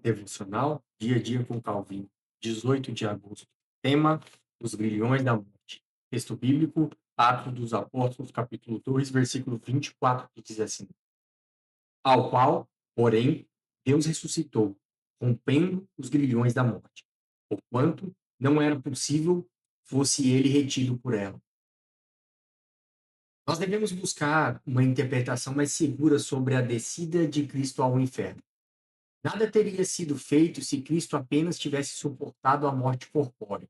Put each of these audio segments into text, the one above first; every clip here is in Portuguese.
Devocional Dia a Dia com Calvin, 18 de agosto. Tema: Os Grilhões da Morte. Texto bíblico: Atos dos Apóstolos, capítulo 2, versículo 24, que diz assim: Ao qual, porém, Deus ressuscitou, rompendo os grilhões da morte, porquanto não era possível fosse ele retido por ela. Nós devemos buscar uma interpretação mais segura sobre a descida de Cristo ao inferno. Nada teria sido feito se Cristo apenas tivesse suportado a morte corpórea,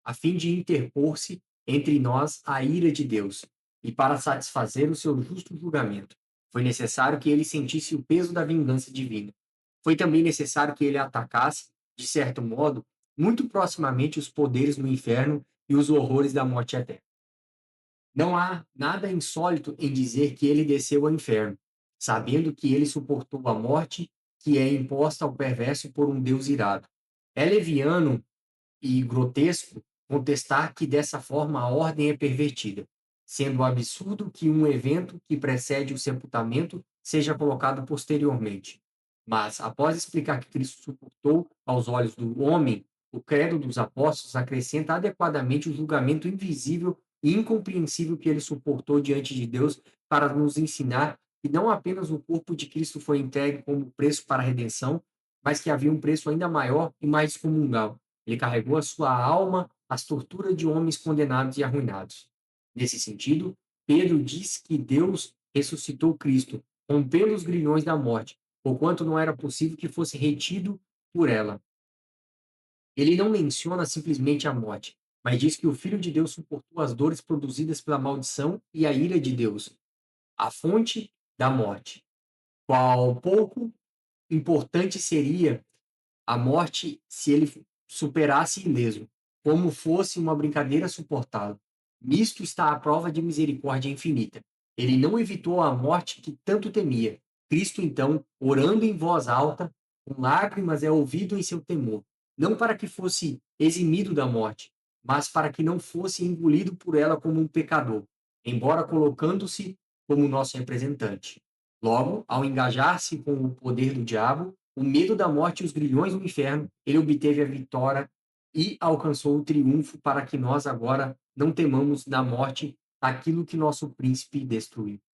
a fim de interpor-se entre nós a ira de Deus, e para satisfazer o seu justo julgamento. Foi necessário que ele sentisse o peso da vingança divina. Foi também necessário que ele atacasse, de certo modo, muito proximamente os poderes no inferno e os horrores da morte eterna. Não há nada insólito em dizer que ele desceu ao inferno, sabendo que ele suportou a morte que é imposta ao perverso por um Deus irado. É leviano e grotesco contestar que dessa forma a ordem é pervertida, sendo absurdo que um evento que precede o sepultamento seja colocado posteriormente. Mas, após explicar que Cristo suportou aos olhos do homem, o credo dos apóstolos acrescenta adequadamente o julgamento invisível e incompreensível que ele suportou diante de Deus para nos ensinar que não apenas o corpo de Cristo foi entregue como preço para a redenção, mas que havia um preço ainda maior e mais descomunal. Ele carregou a sua alma às torturas de homens condenados e arruinados. Nesse sentido, Pedro diz que Deus ressuscitou Cristo, rompendo os grilhões da morte, porquanto não era possível que fosse retido por ela. Ele não menciona simplesmente a morte, mas diz que o Filho de Deus suportou as dores produzidas pela maldição e a ira de Deus, a fonte da morte. Qual pouco importante seria a morte se ele superasse ileso, como fosse uma brincadeira suportável. Nisto está a prova de misericórdia infinita. Ele não evitou a morte que tanto temia. Cristo, então, orando em voz alta, com lágrimas, é ouvido em seu temor, não para que fosse eximido da morte, mas para que não fosse engolido por ela como um pecador, embora colocando-se como nosso representante. Logo, ao engajar-se com o poder do diabo, o medo da morte e os grilhões do inferno, ele obteve a vitória e alcançou o triunfo para que nós agora não temamos da morte aquilo que nosso príncipe destruiu.